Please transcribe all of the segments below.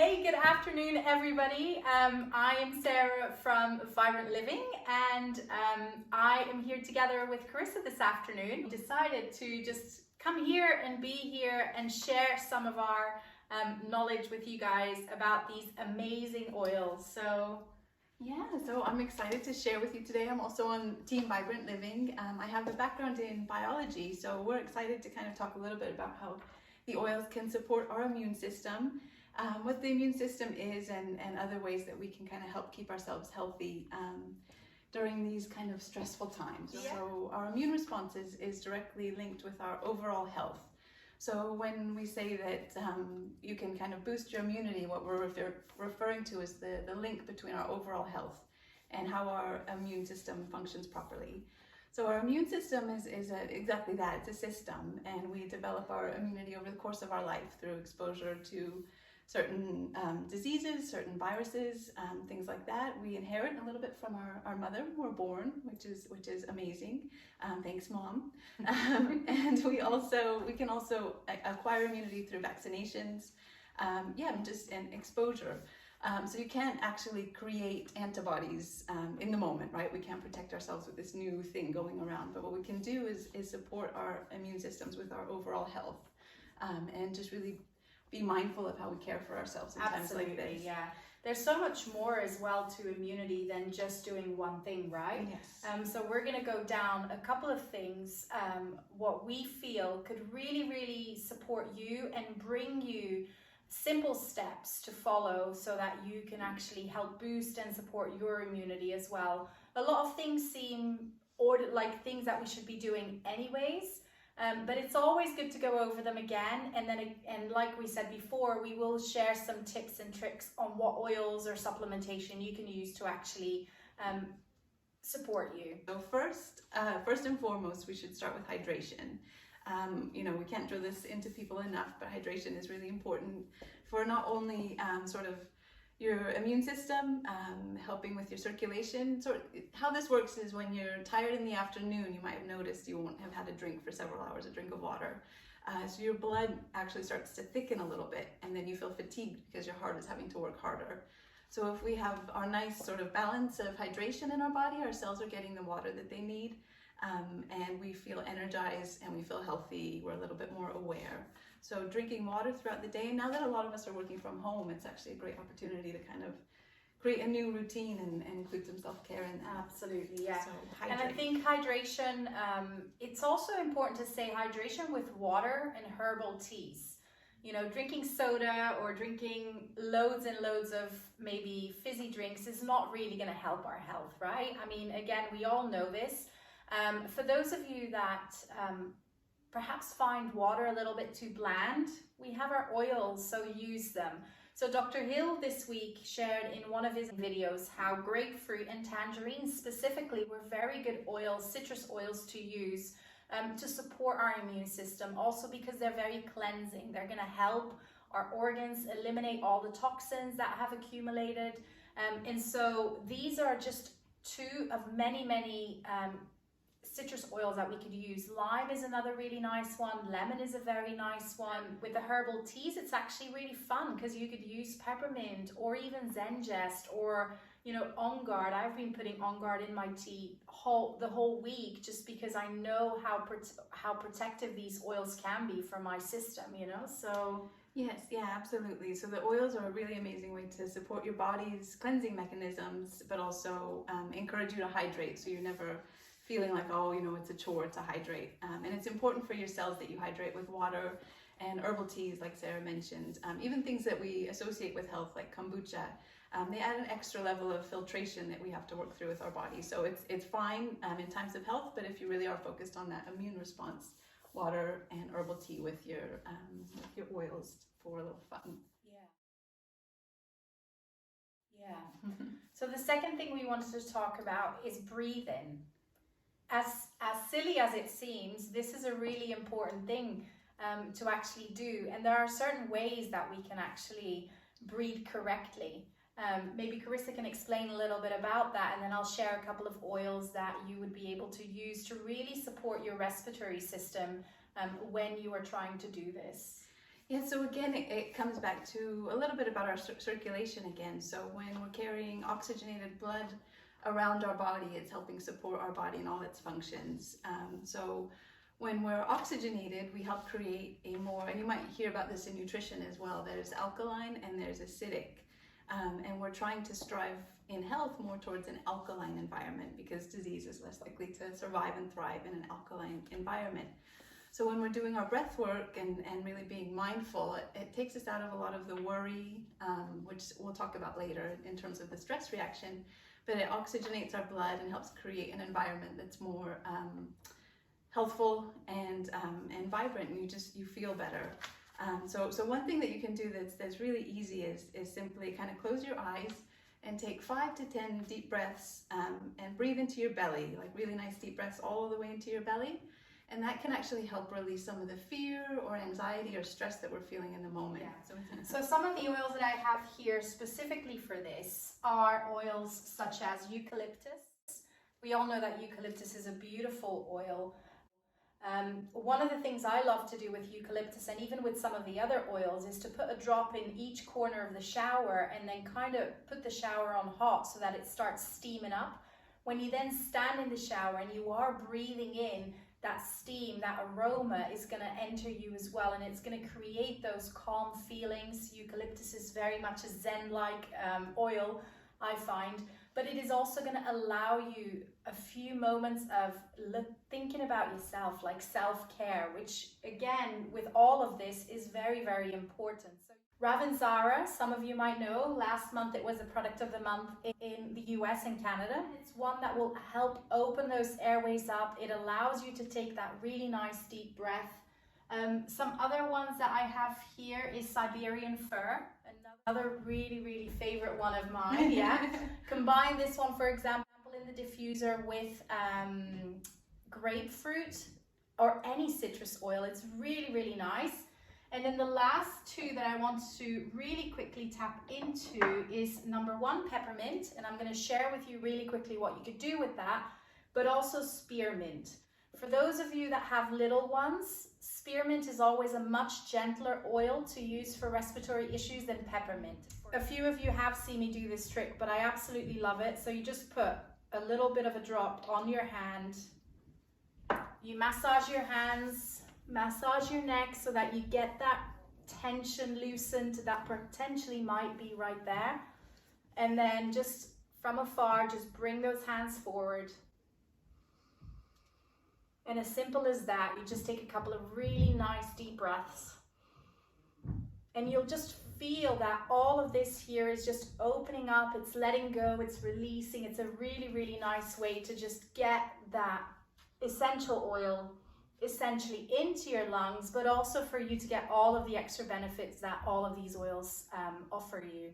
Hey, good afternoon, everybody. I am Sarah from Vibrant Living, and I am here together with Carissa this afternoon. We decided to just come here and be here and share some of our knowledge with you guys about these amazing oils. So I'm excited to share with you today. I'm also on Team Vibrant Living. I have a background in biology, so we're excited to kind of talk a little bit about how the oils can support our immune system, what the immune system is, and other ways that we can kind of help keep ourselves healthy during these kind of stressful times. Yeah. So our immune response is directly linked with our overall health. So when we say that you can kind of boost your immunity, what we're referring to is the link between our overall health and how our immune system functions properly. So our immune system is exactly that. It's a system, and we develop our immunity over the course of our life through exposure to certain diseases, certain viruses, things like that. We inherit a little bit from our mother when we're born, which is amazing. Thanks, Mom. And we can also acquire immunity through vaccinations, and exposure. So you can't actually create antibodies in the moment, right? We can't protect ourselves with this new thing going around. But what we can do is support our immune systems with our overall health, and just really be mindful of how we care for ourselves in times like this. Yeah. There's so much more as well to immunity than just doing one thing, right? Yes. So we're going to go down a couple of things, what we feel could really, really support you and bring you simple steps to follow so that you can actually help boost and support your immunity as well. A lot of things seem like things that we should be doing anyways, but it's always good to go over them again, and like we said before, we will share some tips and tricks on what oils or supplementation you can use to actually support you. So first and foremost, we should start with hydration. We can't drill this into people enough, but hydration is really important for not only sort of your immune system, helping with your circulation. So how this works is when you're tired in the afternoon, you might have noticed you won't have had a drink for several hours, a drink of water. So your blood actually starts to thicken a little bit, and then you feel fatigued because your heart is having to work harder. So if we have our nice sort of balance of hydration in our body, our cells are getting the water that they need, and we feel energized and we feel healthy. We're a little bit more aware. So drinking water throughout the day, now that a lot of us are working from home, it's actually a great opportunity to kind of create a new routine and include some self-care in that. Absolutely, yeah. So and I think hydration, it's also important to say hydration with water and herbal teas. Drinking soda or drinking loads and loads of maybe fizzy drinks is not really going to help our health, right? I mean, again, we all know this. For those of you that perhaps find water a little bit too bland, we have our oils, so use them. So Dr. Hill this week shared in one of his videos how grapefruit and tangerine specifically were very good oils, citrus oils to use to support our immune system, also because they're very cleansing. They're going to help our organs eliminate all the toxins that have accumulated. And so these are just two of many citrus oils that we could use. Lime is another really nice one. Lemon is a very nice one. With the herbal teas, it's actually really fun because you could use peppermint or even Zengest or On Guard. I've been putting On Guard in my tea the whole week just because I know how protective these oils can be for my system. So yes, yeah, absolutely. So the oils are a really amazing way to support your body's cleansing mechanisms, but also encourage you to hydrate, so you're never feeling like, it's a chore to hydrate. And it's important for your cells that you hydrate with water and herbal teas, like Sarah mentioned. Even things that we associate with health, like kombucha, they add an extra level of filtration that we have to work through with our body. So it's fine in times of health, but if you really are focused on that immune response, water and herbal tea with your oils for a little fun. Yeah. So the second thing we wanted to talk about is breathing. As silly as it seems, this is a really important thing to actually do. And there are certain ways that we can actually breathe correctly. Maybe Carissa can explain a little bit about that, and then I'll share a couple of oils that you would be able to use to really support your respiratory system when you are trying to do this. Yeah, so again, it comes back to a little bit about our circulation again. So when we're carrying oxygenated blood around our body, it's helping support our body in all its functions. So when we're oxygenated, we help create a more, and you might hear about this in nutrition as well, there's alkaline and there's acidic. And we're trying to strive in health more towards an alkaline environment because disease is less likely to survive and thrive in an alkaline environment. So when we're doing our breath work and really being mindful, it takes us out of a lot of the worry, which we'll talk about later in terms of the stress reaction, but it oxygenates our blood and helps create an environment that's more healthful and vibrant. You feel better. So one thing that you can do that's really easy is simply kind of close your eyes and take 5 to 10 deep breaths and breathe into your belly, like really nice deep breaths all the way into your belly. And that can actually help release some of the fear or anxiety or stress that we're feeling in the moment. Yeah. So some of the oils that I have here specifically for this are oils such as eucalyptus. We all know that eucalyptus is a beautiful oil. One of the things I love to do with eucalyptus and even with some of the other oils is to put a drop in each corner of the shower and then kind of put the shower on hot so that it starts steaming up. When you then stand in the shower and you are breathing in, that steam, that aroma is going to enter you as well, and it's going to create those calm feelings. Eucalyptus is very much a Zen-like oil, I find, but it is also going to allow you a few moments of thinking about yourself, like self-care, which again, with all of this, is very, very important. So Ravanzara, some of you might know, last month it was a product of the month in the US and Canada. It's one that will help open those airways up. It allows you to take that really nice deep breath. Some other ones that I have here is Siberian fir, another really, really favorite one of mine. Yeah. Combine this one, for example, in the diffuser with grapefruit or any citrus oil. It's really, really nice. And then the last two that I want to really quickly tap into is number 1, peppermint. And I'm going to share with you really quickly what you could do with that, but also spearmint. For those of you that have little ones, spearmint is always a much gentler oil to use for respiratory issues than peppermint. A few of you have seen me do this trick, but I absolutely love it. So you just put a little bit of a drop on your hand. You massage your hands, massage your neck so that you get that tension loosened that potentially might be right there. And then just from afar, just bring those hands forward. And as simple as that, you just take a couple of really nice deep breaths. And you'll just feel that all of this here is just opening up, it's letting go, it's releasing. It's a really, really nice way to just get that essential oil essentially into your lungs, but also for you to get all of the extra benefits that all of these oils offer you.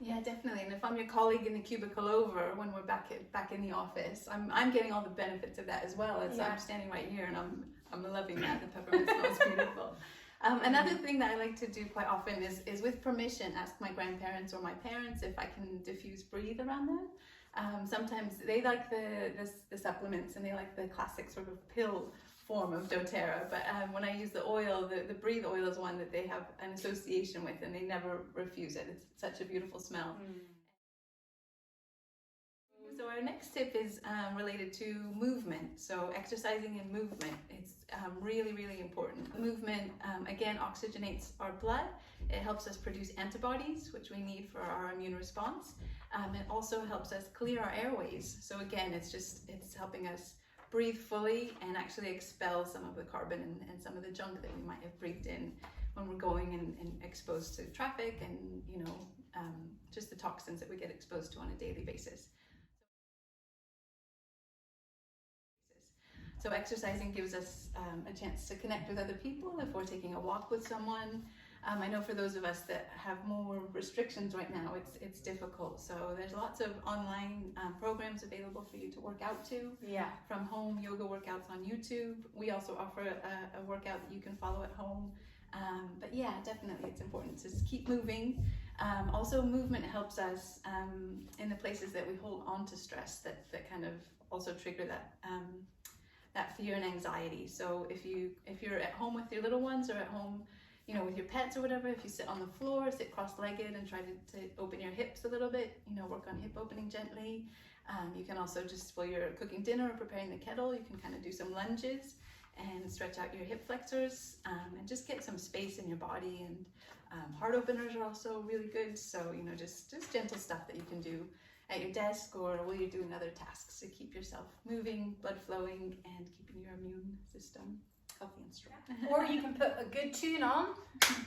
Yeah, definitely. And if I'm your colleague in the cubicle over, when we're back in the office, I'm getting all the benefits of that as well. As I'm standing right here and I'm loving that. The peppermint smells beautiful. Another thing that I like to do quite often is with permission, ask my grandparents or my parents if I can diffuse breathe around them. Sometimes they like the supplements and they like the classic sort of pill form of doTERRA, but when I use the oil, the breathe oil is one that they have an association with and they never refuse it. It's such a beautiful smell. So our next tip is related to movement. So exercising and movement, it's really, really important. Movement, again, oxygenates our blood. It helps us produce antibodies, which we need for our immune response. It also helps us clear our airways. So again, it's helping us breathe fully and actually expel some of the carbon and some of the junk that we might have breathed in when we're going and exposed to traffic and, just the toxins that we get exposed to on a daily basis. So exercising gives us a chance to connect with other people if we're taking a walk with someone. I know for those of us that have more restrictions right now, it's difficult. So there's lots of online programs available for you to work out to. Yeah. From home, yoga workouts on YouTube. We also offer a workout that you can follow at home. But yeah, definitely it's important to just keep moving. Also, movement helps us in the places that we hold on to stress that kind of also trigger that fear and anxiety. So if you're at home with your little ones or at home you know, with your pets or whatever, if you sit on the floor, sit cross-legged and try to open your hips a little bit, you know, work on hip opening gently. You can also just, while you're cooking dinner or preparing the kettle, you can kind of do some lunges and stretch out your hip flexors, and just get some space in your body. And heart openers are also really good. So, you know, just gentle stuff that you can do at your desk or while you're doing other tasks to keep yourself moving, blood flowing, and keeping your immune system healthy and strong. Or you can put a good tune on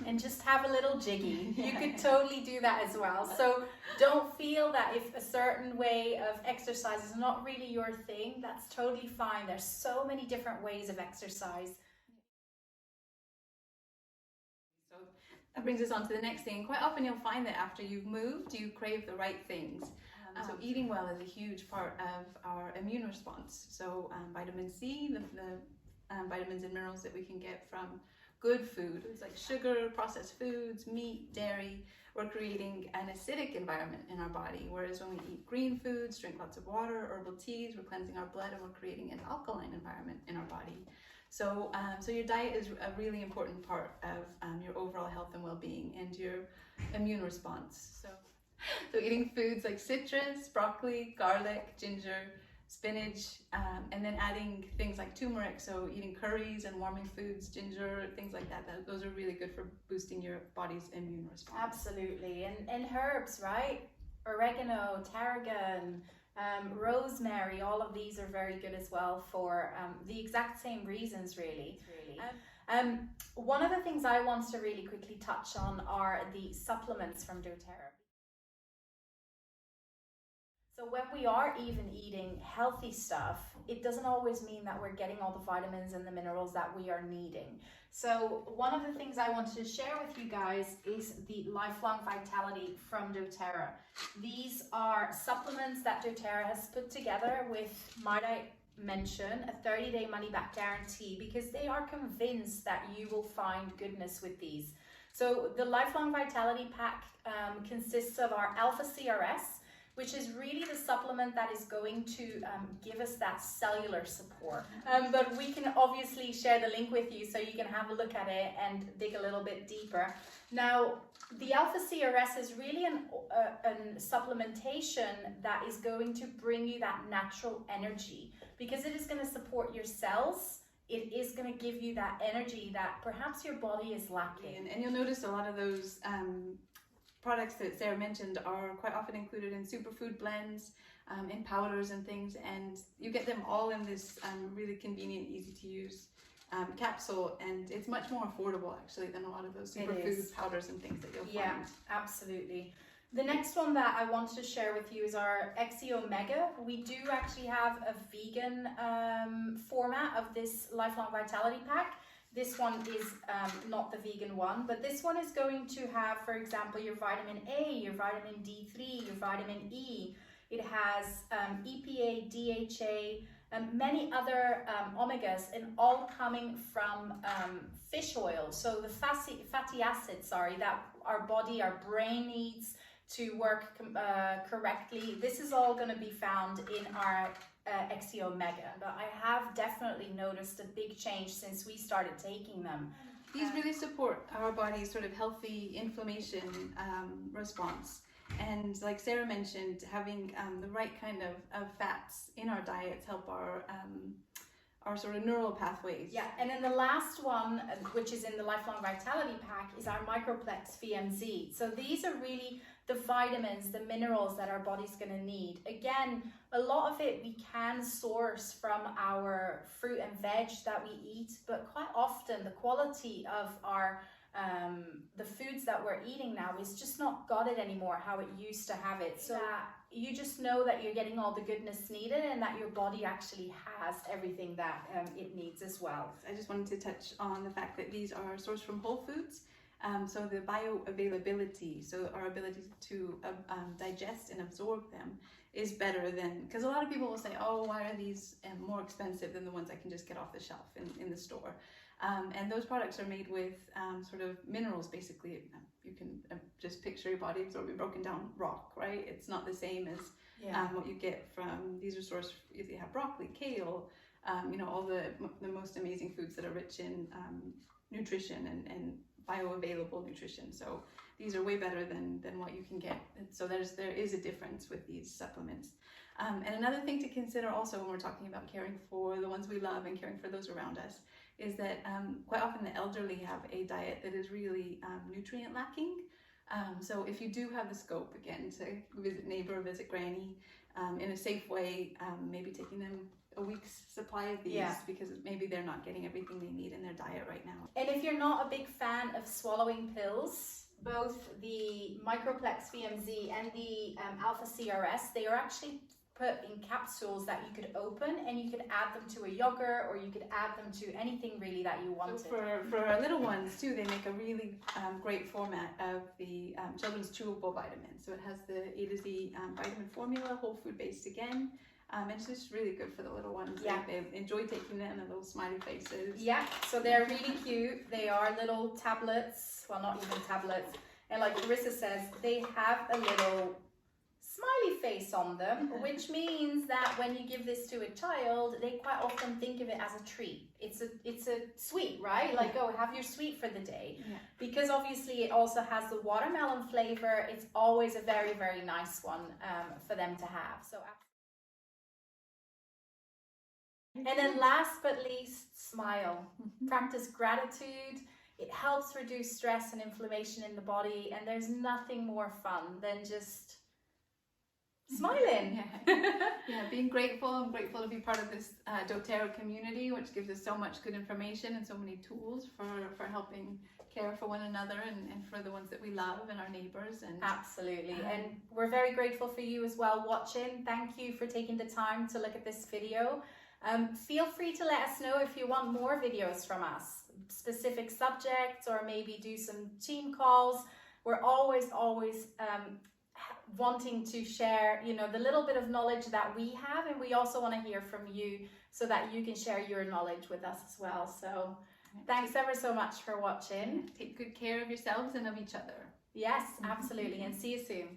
and just have a little jiggy. You could totally do that as well. So don't feel that if a certain way of exercise is not really your thing, that's totally fine. There's so many different ways of exercise. So that brings us on to the next thing. Quite often you'll find that after you've moved, you crave the right things. So eating well is a huge part of our immune response. So vitamin C, the vitamins and minerals that we can get from good food, it's like sugar, processed foods, meat, dairy, we're creating an acidic environment in our body. Whereas when we eat green foods, drink lots of water, herbal teas, we're cleansing our blood and we're creating an alkaline environment in our body. So, so your diet is a really important part of your overall health and well-being and your immune response. So eating foods like citrus, broccoli, garlic, ginger, spinach, and then adding things like turmeric, so eating curries and warming foods, ginger, things like that, those are really good for boosting your body's immune response. Absolutely. And herbs, right? Oregano, tarragon, rosemary, all of these are very good as well for the exact same reasons, really. One of the things I want to really quickly touch on are the supplements from doTERRA. So when we are even eating healthy stuff, it doesn't always mean that we're getting all the vitamins and the minerals that we are needing. So one of the things I wanted to share with you guys is the Lifelong Vitality from doTERRA. These are supplements that doTERRA has put together with, might I mention, a 30-day money-back guarantee, because they are convinced that you will find goodness with these. So the Lifelong Vitality Pack consists of our Alpha CRS, which is really the supplement that is going to give us that cellular support. But we can obviously share the link with you so you can have a look at it and dig a little bit deeper. Now, the Alpha CRS is really a supplementation that is going to bring you that natural energy, because it is going to support your cells. It is going to give you that energy that perhaps your body is lacking. And you'll notice a lot of those products that Sarah mentioned are quite often included in superfood blends, in powders and things, and you get them all in this really convenient, easy to use capsule, and it's much more affordable actually than a lot of those superfood powders and things that you'll find. Yeah, absolutely. The next one that I wanted to share with you is our XE Omega. We do actually have a vegan format of this Lifelong Vitality Pack. This one is not the vegan one, but this one is going to have, for example, your vitamin A, your vitamin D3, your vitamin E. It has EPA, DHA, and many other omegas, and all coming from fish oil. So the fatty acids, that our body, our brain needs to work correctly. This is all going to be found in our XE Omega, but I have definitely noticed a big change since we started taking them. These really support our body's sort of healthy inflammation response, and like Sarah mentioned, having the right kind of fats in our diets help our sort of neural pathways. Yeah, and then the last one, which is in the Lifelong Vitality Pack, is our Microplex VMZ. So these are really the vitamins, the minerals that our body's going to need. Again, a lot of it we can source from our fruit and veg that we eat, but quite often the quality of our the foods that we're eating now is just not got it anymore how it used to have it. So you just know that you're getting all the goodness needed and that your body actually has everything that it needs as well. I just wanted to touch on the fact that these are sourced from whole foods. So the bioavailability, so our ability to digest and absorb them, is better than, because a lot of people will say, oh, why are these more expensive than the ones I can just get off the shelf in the store? And those products are made with sort of minerals, basically. You can just picture your body absorbing broken down rock, right? It's not the same as what you get from, these are sourced, if you have broccoli, kale, you know, all the most amazing foods that are rich in nutrition and bioavailable nutrition. So these are way better than what you can get. And so there is a difference with these supplements. And another thing to consider also when we're talking about caring for the ones we love and caring for those around us is that quite often the elderly have a diet that is really nutrient lacking. So if you do have the scope, again, to visit neighbor, visit granny in a safe way, maybe taking them a week's supply of these, because maybe they're not getting everything they need in their diet right now. And if you're not a big fan of swallowing pills, both the Microplex VMZ and the Alpha CRS, they are actually put in capsules that you could open, and you could add them to a yogurt, or you could add them to anything really that you wanted. So for our little ones too, they make a really great format of the children's chewable vitamins. So it has the A to Z vitamin formula, whole food based again. It's just really good for the little ones. Yeah. They enjoy taking them, and little smiley faces. Yeah, so they're really cute. They are little tablets, well, not even tablets. And like Carissa says, they have a little smiley face on them, which means that when you give this to a child, they quite often think of it as a treat. It's a sweet, right? Like, oh, have your sweet for the day. Yeah. Because obviously it also has the watermelon flavor. It's always a very, very nice one for them to have. So. And then last but least, smile. Practice gratitude. It helps reduce stress and inflammation in the body, and there's nothing more fun than just smiling. Yeah, being grateful. I'm grateful to be part of this doTERRA community, which gives us so much good information and so many tools for helping care for one another and for the ones that we love and our neighbors. And absolutely. And we're very grateful for you as well watching. Thank you for taking the time to look at this video. Feel free to let us know if you want more videos from us, specific subjects, or maybe do some team calls. We're always wanting to share, you know, the little bit of knowledge that we have, and we also want to hear from you so that you can share your knowledge with us as well. So thanks ever so much for watching. Take good care of yourselves and of each other. Yes, absolutely, and see you soon.